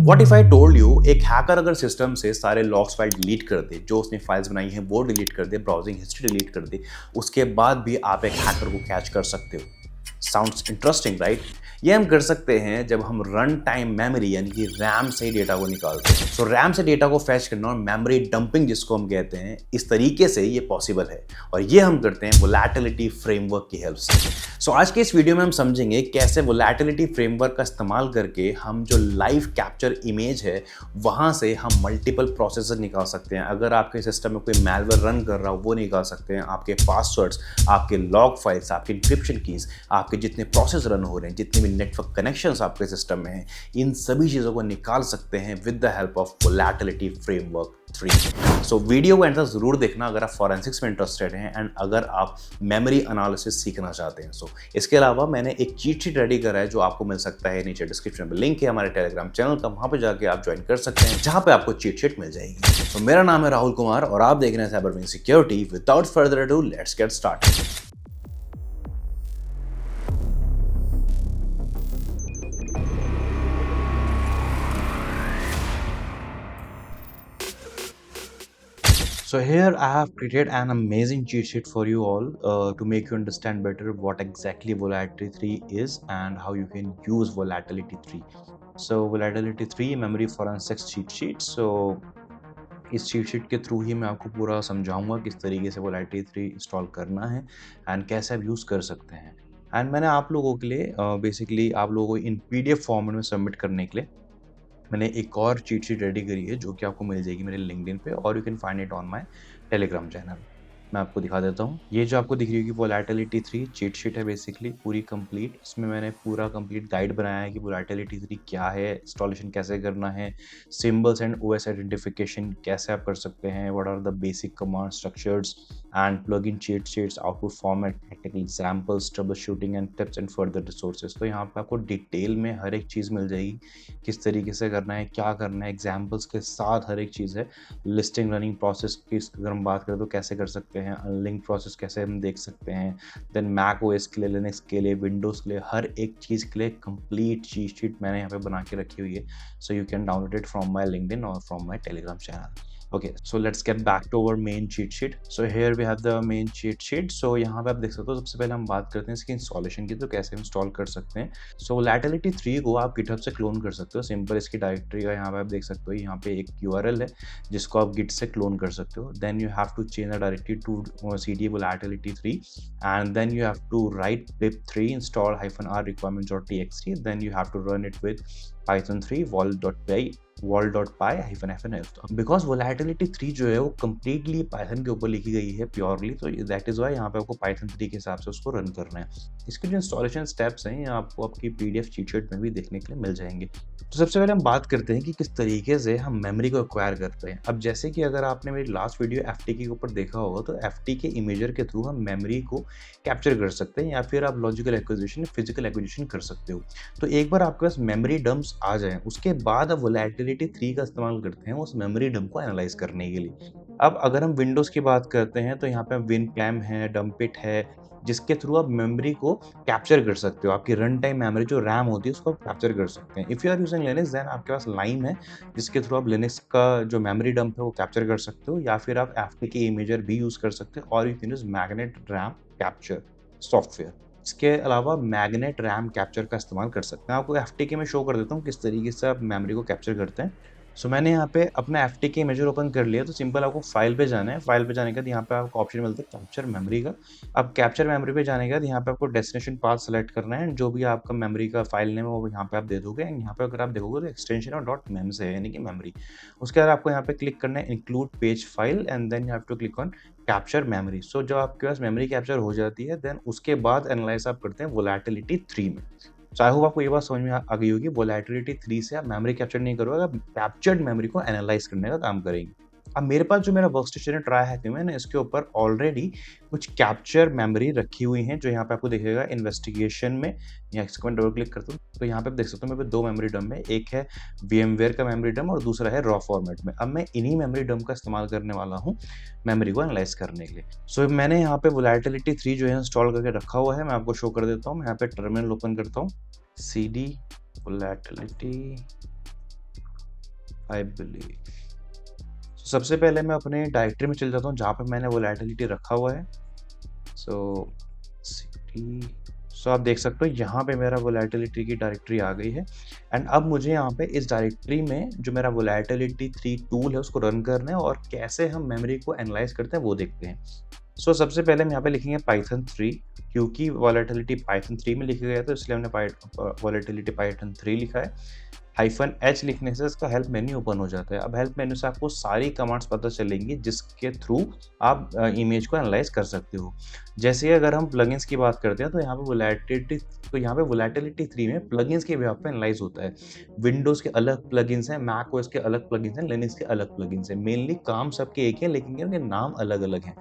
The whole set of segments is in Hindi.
What if I told you एक हैकर अगर सिस्टम से सारे लॉग्स फाइल डिलीट कर दे, जो उसने फाइल्स बनाई हैं वो डिलीट कर दे, ब्राउजिंग हिस्ट्री डिलीट कर दे, उसके बाद भी आप एक हैकर को कैच कर सकते हो। Sounds interesting right? ये हम कर सकते हैं जब हम रन टाइम मेमोरी यानी कि रैम से डेटा को निकालते हैं। सो रैम से डेटा को फैच करना और मेमोरी डंपिंग जिसको हम कहते हैं, इस तरीके से ये पॉसिबल है और ये हम करते हैं वोलैटिलिटी फ्रेमवर्क की हेल्प से। सो आज के इस वीडियो में हम समझेंगे कैसे वोलैटिलिटी फ्रेमवर्क का इस्तेमाल करके हम जो लाइव कैप्चर इमेज है वहां से हम मल्टीपल प्रोसेसर निकाल सकते हैं। अगर आपके सिस्टम में कोई मैलवेयर रन कर रहा हो वो निकाल सकते हैं, आपके पासवर्ड्स, आपके लॉग फाइल्स, आपके इंक्रिप्शन कीज, आपके जितने प्रोसेस रन हो रहे हैं, जितने भी नेटवर्क कनेक्शंस आपके सिस्टम में हैं, इन सभी चीज़ों को निकाल सकते हैं with the help of volatility framework 3। So video को एंड तक जरूर देखना अगर आप फॉरेंसिक्स में इंटरेस्टेड हैं एंड अगर आप मेमोरी एनालिसिस सीखना चाहते हैं। सो इसके अलावा मैंने एक चीट शीट रेडी करा है जो आपको मिल सकता है, नीचे डिस्क्रिप्शन में लिंक है हमारे टेलीग्राम चैनल का, वहां पर जाके आप ज्वाइन कर सकते हैं जहां पे आपको चीट शीट मिल जाएगी। तो मेरा नाम है राहुल कुमार और आप देख रहे हैं cyber wing security. Without further ado let's get started. So here I have created an amazing cheat sheet for you all to make you understand better what exactly Volatility 3 is and how you can use Volatility 3. So Volatility 3 memory forensics cheat sheet. So इस cheat sheet के थ्रू ही मैं आपको पूरा समझाऊंगा किस तरीके से Volatility 3 इंस्टॉल करना है एंड कैसे आप यूज़ कर सकते हैं। एंड मैंने आप लोगों के लिए बेसिकली आप लोगों को इन PDF फॉर्मेट में सबमिट करने के लिए मैंने एक और चीट शीट रेडी करी है जो कि आपको मिल जाएगी मेरे लिंक्डइन पे और you can find it on my Telegram channel. मैं आपको दिखा देता हूँ। ये जो आपको दिख रही होगी वोलैटिलिटी 3 चीट शीट है बेसिकली पूरी कंप्लीट। इसमें मैंने पूरा कंप्लीट गाइड बनाया है कि वोलैटिलिटी 3 क्या है, इंस्टॉलेशन कैसे करना है, सिंबल्स एंड ओएस आइडेंटिफिकेशन कैसे आप कर सकते हैं, what are the basic command structures and plugin cheat sheets, output format, technical examples, trouble shooting and tips and further resources. तो यहाँ पे आपको डिटेल में हर एक चीज़ मिल जाएगी, किस तरीके से करना है, क्या करना है, एग्जाम्पल्स के साथ हर एक चीज़ है। लिस्टिंग रनिंग प्रोसेस की अगर हम बात करें तो कैसे कर सकते हैं, अनलिंक प्रोसेस कैसे हम देख सकते हैं, देन मैक ओएस के लिए, लिनक्स के लिए, विंडोज़ के लिए, हर एक चीज़ के लिए कंप्लीट चीट शीट मैंने यहाँ पे बना के रखी हुई है। So you can download it from my LinkedIn और from my Telegram channel. Okay, so let's get back to our main cheat sheet. So here we have the main cheat sheet. So यहाँ पे आप देख सकते हो, सबसे पहले हम बात करते हैं इसकी इंस्टॉलेशन की, तो कैसे इंस्टॉल कर सकते हैं। So Volatility 3 को आप GitHub से क्लोन कर सकते हो। सिंपल इसकी डायरेक्टरी का यहाँ पे आप देख सकते हो, यहाँ पे एक URL है जिसको आप Git से क्लोन कर सकते हो। Then you have to change the directory to cd Volatility 3 and then you have to write pip3 install -r requirements.txt. Then you have to run it with python 3 vol.py-f because volatility 3 जो है वो कंप्लीटली पाइथन के ऊपर लिखी गई है प्योरली, तो दैट इज वाई यहाँ पे आपको पाइथन 3 के हिसाब से उसको रन करना है। इसके जो इंस्टॉलेशन स्टेप्स हैं ये आपको आपकी PDF चीट शीट में भी देखने के लिए मिल जाएंगे। तो सबसे पहले हम बात करते हैं कि किस तरीके से हम मेमोरी को एक्वायर करते हैं। अब जैसे कि अगर आपने मेरी लास्ट वीडियो FTK के ऊपर देखा होगा तो FTK इमेजर के थ्रू हम मेमोरी को कैप्चर कर सकते हैं या फिर आप लॉजिकल एक्विजिशन, फिजिकल एक्विजिशन कर सकते हो। तो एक बार आपके पास मेमोरी डम्प्स आ जाए उसके बाद आप वोलैटिलिटी 3 का इस्तेमाल करते हैं उस मेमोरी डंप को एनालाइज करने के लिए। अब अगर हम विंडोज़ की बात करते हैं तो यहाँ पे विनक्लैम है, डंपिट है, जिसके थ्रू आप मेमोरी को कैप्चर कर सकते हो। आपकी रन टाइम मेमोरी जो रैम होती है उसको आप कैप्चर कर सकते हैं। If you are using Linux then आपके पास लाइम है जिसके थ्रू आप लिनक्स का जो मेमोरी डंप है वो कैप्चर कर सकते हो, या फिर आप FTK इमेजर भी यूज़ कर सकते हो और you can use magnet RAM capture software. इसके अलावा मैग्नेट रैम कैप्चर का इस्तेमाल कर सकते हैं। आपको FTK में शो कर देता हूँ किस तरीके से आप मेमोरी को कैप्चर करते हैं। सो मैंने यहाँ पे अपना FTK इमेजर ओपन कर लिया, तो सिंपल आपको फाइल पे जाना है। फाइल पे जाने के बाद यहाँ पे आपको ऑप्शन मिलता है कैप्चर मेमोरी का। अब कैप्चर मेमोरी पे जाने के बाद यहाँ पे आपको डेस्टिनेशन पाथ सेलेक्ट करना है, जो भी आपका मेमोरी का फाइल नेम है वो यहाँ पे आप दे दोगे। यहाँ पे अगर आप देखोगे तो एक्सटेंशन और .mems है यानी कि मेमोरी। उसके बाद आपको यहाँ पे क्लिक करना है include page file and then you have to click on capture memory. So जब आपके पास मेमोरी कैप्चर हो जाती है देन उसके बाद एनालाइज आप करते हैं वोलैटिलिटी 3 में। सो आई होप आपको ये बात समझ में आ गई होगी। वोलैटिलिटी 3 से आप मेमोरी कैप्चर नहीं करोगे, आप कैप्चर्ड मेमोरी को एनालाइज करने का काम करेंगे। अब मेरे पास जो मेरा वर्कस्टेशन है ट्राई हैक में, मैंने इसके ऊपर ऑलरेडी कुछ कैप्चर मेमोरी रखी हुई हैं जो यहाँ पे आपको दिखेगा इन्वेस्टिगेशन में। या इसको मैं डबल क्लिक करता हूँ तो यहाँ पे आप देख सकते हो मेरे पे 2 मेमोरी डम है, एक है VMware का मेमोरी डम और दूसरा है रॉ फॉर्मेट में। अब मैं इन्हीं मेमोरी डम का इस्तेमाल करने वाला हूँ मेमोरी को एनालाइज करने के लिए। सो मैंने यहाँ पे वोलैटिलिटी 3 जो है इंस्टॉल करके रखा हुआ है, मैं आपको शो कर देता हूँ। मैं यहाँ पे टर्मिनल ओपन करता हूँ, cd volatility आई बिलीव। सबसे पहले मैं अपने डायरेक्टरी में चल जाता हूँ जहाँ पे मैंने वोलेटिलिटी रखा हुआ है। सो सिटी, सो आप देख सकते हो यहाँ पे मेरा वोलेटिलिटी की डायरेक्टरी आ गई है। एंड अब मुझे यहाँ पे इस डायरेक्टरी में जो मेरा वोलेटिलिटी 3 टूल है उसको रन करना है और कैसे हम मेमोरी को एनालाइज करते हैं वो देखते हैं। सो सबसे पहले हम यहाँ पे लिखेंगे पाइथन 3, क्योंकि वोलेटिलिटी पाइथन 3 में लिखा गया था इसलिए हमने वोलेटिलिटी पाइथन 3 लिखा है। -h लिखने से इसका हेल्प मेन्यू ओपन हो जाता है। अब हेल्प मेन्यू से आपको सारी कमांड्स पता चलेंगी जिसके थ्रू आप इमेज को एनालाइज कर सकते हो। जैसे अगर हम प्लगइन्स की बात करते हैं तो यहाँ पे वोलेटिलिटी 3 में प्लगइन्स के बेसिस पे एनालाइज होता है। विंडोज़ के अलग प्लगइन्स हैं, मैक ओएस के अलग प्लगइन्स हैं, लिनक्स के अलग प्लगइन्स हैं। मेनली काम सबके एक ही है लेकिन इनके नाम अलग-अलग हैं।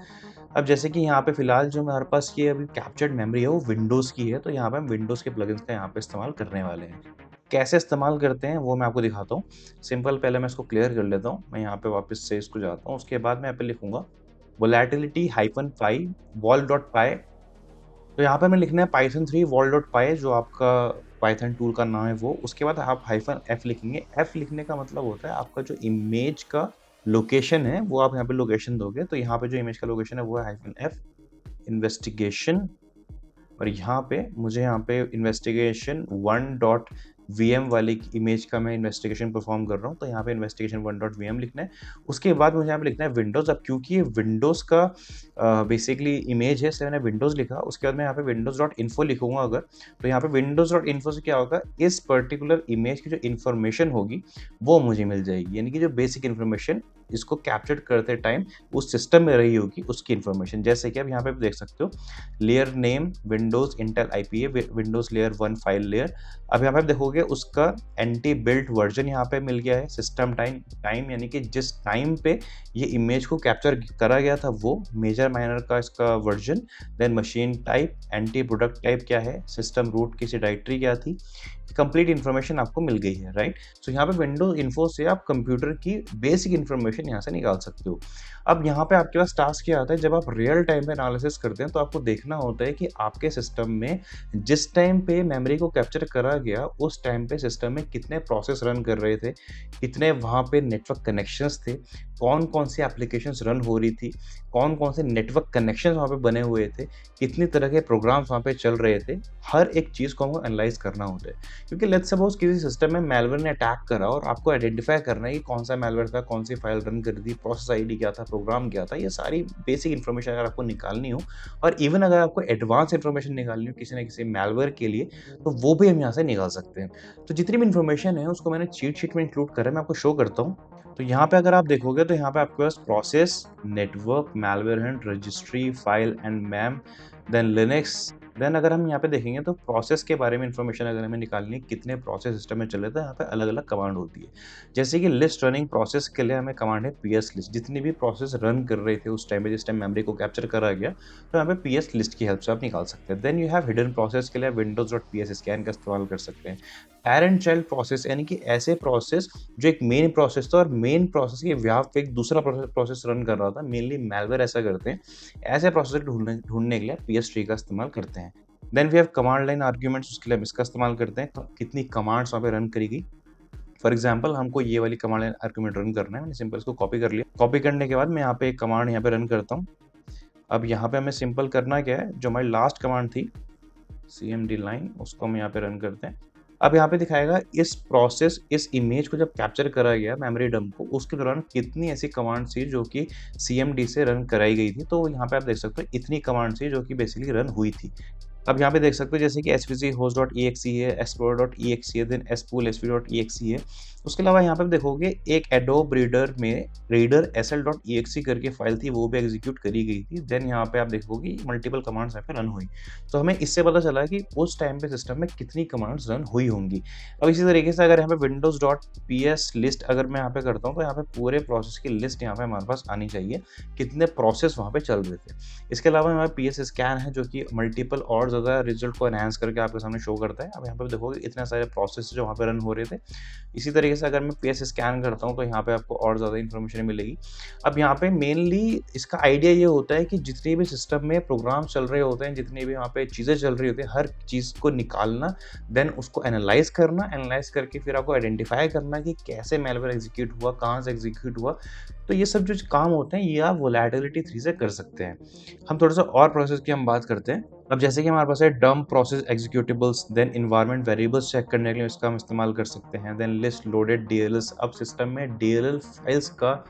अब जैसे कि यहाँ पे फिलहाल जो हमारे पास ये अभी कैप्चर्ड मेमोरी है वो विंडोज़ की है, तो यहाँ पे हम विंडोज़ के प्लगइन्स का यहाँ पे इस्तेमाल करने वाले हैं। कैसे इस्तेमाल करते हैं वो मैं आपको दिखाता हूँ। सिंपल पहले मैं इसको क्लियर कर लेता हूँ। मैं यहाँ पे वापस से इसको जाता हूँ। उसके बाद मैं यहाँ पे लिखूँगा volatility-5 vol.py। तो यहाँ पे हमें लिखना है पाइथन 3 vol.py जो आपका पाइथन टूल का नाम है वो। उसके बाद आप -f लिखेंगे। f लिखने का मतलब होता है आपका जो इमेज का लोकेशन है वो आप यहाँ पे लोकेशन दोगे। तो यहाँ पे जो इमेज का लोकेशन है वो है -f इन्वेस्टिगेशन, और यहाँ पे मुझे यहाँ पे इन्वेस्टिगेशन 1.vm वाली इमेज का मैं इन्वेस्टिगेशन परफॉर्म कर रहा हूँ, तो यहाँ पे इन्वेस्टिगेशन 1.vm लिखना है। उसके बाद मुझे यहाँ पे लिखना है विंडोज़। अब क्योंकि ये विंडोज़ का बेसिकली इमेज है इसलिए मैंने विंडोज़ लिखा। उसके बाद मैं यहाँ पे windows.info लिखूंगा अगर, तो यहाँ पे windows.info से क्या होगा, इस पर्टिकुलर इमेज की जो इन्फॉर्मेशन होगी वो मुझे मिल जाएगी, यानी कि जो बेसिक इन्फॉर्मेशन इसको कैप्चर करते टाइम उस सिस्टम में रही होगी उसकी इन्फॉर्मेशन। जैसे कि आप यहाँ पे देख सकते हो layer name Windows Intel IPA Windows layer 1 file layer. अब यहाँ पे आप देखोगे उसका एंटी बिल्ट वर्जन यहाँ पे मिल गया है। सिस्टम टाइम यानी कि जिस टाइम पे ये इमेज को कैप्चर करा गया था वो, मेजर माइनर का इसका version, then machine type, NT product type क्या है, सिस्टम रूट की डायरेक्टरी क्या थी, कंप्लीट इन्फॉर्मेशन आपको मिल गई है, राइट। सो यहाँ पे विंडोज इन्फो से आप कंप्यूटर की बेसिक इन्फॉर्मेशन यहाँ से निकाल सकते हो। अब यहाँ पे आपके पास टास्क क्या आता है, जब आप रियल टाइम पे एनालिसिस करते हैं तो आपको देखना होता है कि आपके सिस्टम में जिस टाइम पे मेमोरी को कैप्चर करा गया उस टाइम पे सिस्टम में कितने प्रोसेस रन कर रहे थे, कितने वहाँ पे नेटवर्क कनेक्शंस थे, कौन कौन सी एप्लीकेशंस रन हो रही थी, कौन कौन से नेटवर्क कनेक्शंस वहाँ पे बने हुए थे, कितनी तरह के प्रोग्राम्स वहाँ पे चल रहे थे। हर एक चीज़ को हमको एनालाइज करना होता है, क्योंकि लेट्स सपोज किसी सिस्टम में मैलवेयर ने अटैक करा और आपको आइडेंटिफाई करना है कि कौन सा मैलवेयर था, कौन सी फाइल रन कर रही थी, प्रोसेस आईडी क्या था, प्रोग्राम क्या था। ये सारी बेसिक इन्फॉर्मेशन अगर आपको निकालनी हो, और इवन अगर आपको एडवांस इन्फॉर्मेशन निकालनी हो किसी न किसी मैलवेयर के लिए, तो वो भी हम यहाँ से निकाल सकते हैं। तो जितनी भी इन्फॉर्मेशन है उसको मैंने चीट शीट में इंक्लूड करा है, मैं आपको शो करता हूँ। तो यहाँ पे अगर आप देखोगे तो यहाँ पे आपके पास process, network, malware hunt, registry, file and mem, then Linux. Then अगर हम यहाँ पे देखेंगे तो प्रोसेस के बारे में इन्फॉर्मेशन अगर हमें निकालनी है, कितने प्रोसेस सिस्टम में चल रहे थे, यहाँ पे अलग अलग कमांड होती है। जैसे कि लिस्ट रनिंग प्रोसेस के लिए हमें कमांड है PS लिस्ट, जितनी भी प्रोसेस रन कर रहे थे उस टाइम पे जिस टाइम मेमोरी को कैप्चर करा गया, तो यहाँ पे PS लिस्ट की हेल्प से आप निकाल सकते हैं। Then you have hidden process के लिए windows.ps स्कैन का इस्तेमाल कर सकते हैं। पैरेंट चाइल्ड प्रोसेस यानी कि ऐसे प्रोसेस जो एक मेन प्रोसेस था और मेन प्रोसेस के व्याप पे एक दूसरा प्रोसेस रन कर रहा था, मेनली मैलवेयर ऐसा करते हैं। ऐसे प्रोसेस ढूंढने के लिए PS ट्री का इस्तेमाल करते हैं। Then we have command line arguments, उसके लिए हम इसका इस्तेमाल करते हैं। तो कितनी कमांड्स वहाँ पे रन करी गई, फॉर एग्जाम्पल हमको ये वाली कमांड लाइन आर्ग्यूमेंट रन करना है, मैंने सिंपल इसको कॉपी कर लिया। कॉपी करने के बाद मैं यहाँ पे एक कमांड यहाँ पे रन करता हूँ। अब यहाँ पे हमें सिंपल करना क्या है, जो हमारी लास्ट कमांड थी cmd लाइन, उसको हम यहाँ पे रन करते हैं। अब यहाँ पे दिखाएगा इस इमेज को जब कैप्चर करा गया मेमोरी डंप को, उसके दौरान कितनी ऐसी कमांड थी जो कि cmd से रन कराई गई थी। तो यहाँ पे आप देख सकते हो इतनी कमांड थी जो कि बेसिकली रन हुई थी। अब यहाँ पे देख सकते हो जैसे कि svc host.exe है, explorer.exe है, देन spools.exe है। उसके अलावा यहाँ पे देखोगे एक एडोब रीडर में रीडर sl.exe करके फाइल थी, वो भी एग्जीक्यूट करी गई थी। देन यहाँ पे आप देखोगे मल्टीपल कमांड्स यहाँ पे रन हुई। तो हमें इससे पता चला कि उस टाइम पे सिस्टम में कितनी कमांड्स रन हुई होंगी। अब इसी तरीके से अगर यहाँ पे windows.ps लिस्ट अगर मैं यहाँ पे करता हूँ तो यहाँ पे पूरे प्रोसेस की लिस्ट यहाँ पे हमारे पास आनी चाहिए, कितने प्रोसेस वहाँ पे चल रहे थे। इसके अलावा हमारे PS स्कैन है जो कि मल्टीपल और ज़्यादा रिजल्ट को एनहांस करके आपके सामने शो करता है। अब यहाँ पे देखोगे इतने सारे प्रोसेस जो वहाँ पे रन हो रहे थे। इसी तरीके से अगर मैं पेज स्कैन करता हूँ तो यहाँ पे आपको और ज़्यादा इन्फॉर्मेशन मिलेगी। अब यहाँ पे मेनली इसका आइडिया ये होता है कि जितने भी सिस्टम में प्रोग्राम चल रहे होते हैं, जितनी भी वहाँ पे चीज़ें चल रही होती हैं, हर चीज़ को निकालना, देन उसको एनालाइज़ करना, एनालाइज़ करके फिर आपको आइडेंटिफ़ाई करना कि कैसे मैलवेयर एग्ज़ीक्यूट हुआ, कहाँ से एग्ज़ीक्यूट हुआ। तो ये सब जो काम होते हैं, ये आप वोलेटिलिटी 3 से कर सकते हैं। हम थोड़ा-सा और प्रोसेस की हम बात करते हैं। अब जैसे कि हमारे पास है dump process executables, then environment variables check करने के लिए इसका हम इस्तेमाल कर सकते हैं, देन लिस्ट लोडेड डीएलएल्स। अब सिस्टम में डीएलएल फाइल्स का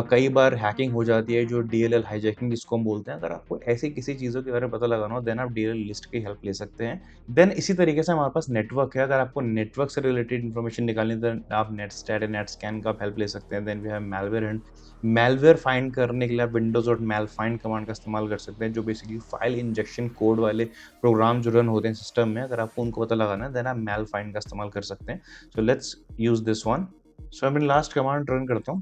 कई बार हैकिंग हो जाती है, जो डीएलएल हाइजैकिंग जिसको हम बोलते हैं। अगर आपको ऐसी किसी चीज़ों के बारे में पता लगाना हो, देन आप डीएलएल लिस्ट की हेल्प ले सकते हैं। देन इसी तरीके से हमारे पास नेटवर्क है, अगर आपको नेटवर्क से रिलेटेड इन्फॉर्मेशन निकालनी है, देन आप नेटस्टैट या नेटस्कैन का हेल्प ले सकते हैं। Then we have malware hunt. Malware find करने के लिए आप विंडोज़ और मैलफाइंड कमांड का इस्तेमाल कर सकते हैं, जो बेसिकली फाइल इंजेक्शन कोड वाले प्रोग्राम जो रन होते हैं सिस्टम में, अगर आपको उनको पता लगाना है, देन आप मैलफाइंड का इस्तेमाल कर सकते हैं। So let's use this one. So मैं अपनी लास्ट कमांड रन करता हूँ,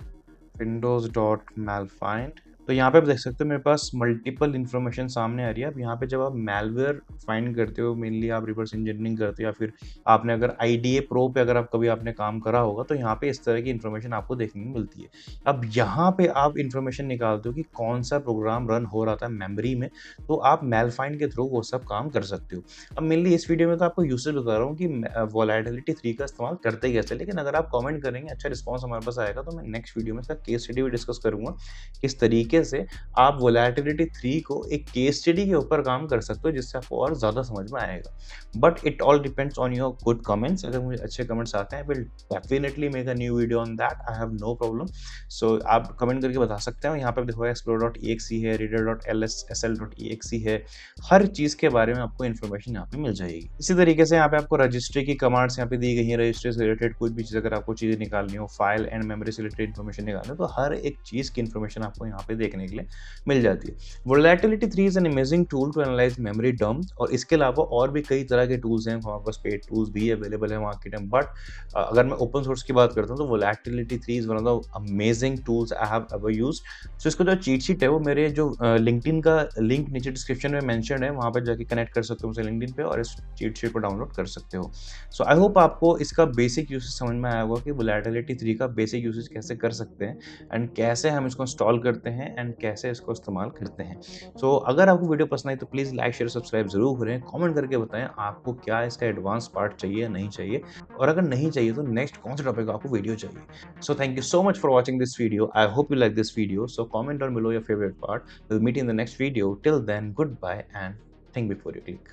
windows.malfind। तो यहाँ पे आप देख सकते हो मेरे पास मल्टीपल इन्फॉर्मेशन सामने आ रही है। अब यहाँ पे जब आप मैलवेयर फाइंड करते हो, मेनली आप रिवर्स इंजीनियरिंग करते हो, या फिर आपने अगर आईडीए प्रो पे अगर आप कभी आपने काम करा होगा, तो यहाँ पे इस तरह की इन्फॉर्मेशन आपको देखने को मिलती है। अब यहाँ पे आप इन्फॉर्मेशन निकालते हो कि कौन सा प्रोग्राम रन हो रहा था मेमोरी में, तो आप मैलफाइंड के थ्रू वो सब काम कर सकते हो। अब मेनली इस वीडियो में तो आपको यूसेज बता रहा हूँ कि वोलेटिलिटी 3 का इस्तेमाल करते कैसे, लेकिन अगर आप कमेंट करेंगे, अच्छा रिस्पॉन्स हमारे पास आएगा, तो मैं नेक्स्ट वीडियो में इसका केस स्टडी भी डिस्कस करूँगा, किस तरीके से आप वोलेटिलिटी 3 को एक केस स्टडी के ऊपर काम कर सकते हो, जिससे आपको और ज़्यादा समझ में आएगा। But it all depends on your good comments. अगर मुझे अच्छे कमेंट्स आते हैं, will definitely make a new video on that, I have no problem. So आप कमेंट करके बता सकते हो। यहाँ पे देखो explorer.exe है, reader.sl.exe है, हर चीज़ के बारे में आपको इन्फॉर्मेशन यहाँ पे मिल जाएगी। इसी तरीके से यहाँ पे आपको रजिस्ट्री की कमांड्स यहाँ पे दी गई है। रजिस्ट्री से रिलेटेड कोई भी चीज़ अगर आपको चीज़ें निकालनी हो, फाइल एंड मेमोरी से रिलेटेड इन्फॉर्मेशन निकालनी हो, तो हर एक चीज़ की इन्फॉर्मेशन आपको यहाँ पे देखने के लिए मिल जाती है। Volatility 3 is an amazing tool to analyse memory dump, और इसके अलावा और भी कई तरह के टूल्स हैं, हमारे पास पेड टूल्स भी अवेलेबल है मार्केट में। बट अगर मैं ओपन सोर्स की बात करता हूँ, तो volatility 3 is one of the amazing tools I have ever used. So इसका जो चीट शीट है, वो मेरे जो लिंक्डइन का लिंक नीचे डिस्क्रिप्शन में मेंशन है, वहाँ पर जाके कनेक्ट कर सकते हो मुझसे लिंक्डइन पे, और इस चीट शीट को डाउनलोड कर सकते हो। सो आई होप आपको इसका बेसिक यूसेज समझ में आया होगा कि वोलेटिलिटी 3 का बेसिक यूसेज कैसे कर सकते हैं, एंड कैसे हम इसको इंस्टॉल करते हैं, एंड कैसे इसको इस्तेमाल करते हैं। सो अगर आपको वीडियो पसंद आई तो प्लीज़ लाइक शेयर सब्सक्राइब जरूर करें। कमेंट करके बताएं आपको क्या इसका एडवांस पार्ट चाहिए या नहीं चाहिए, और अगर नहीं चाहिए तो नेक्स्ट कौन सा टॉपिक आपको वीडियो चाहिए। So thank you so much for watching this video. I hope you like this video. So comment down below your favourite part. Will meet in the next video. Till then, good bye and think before you click.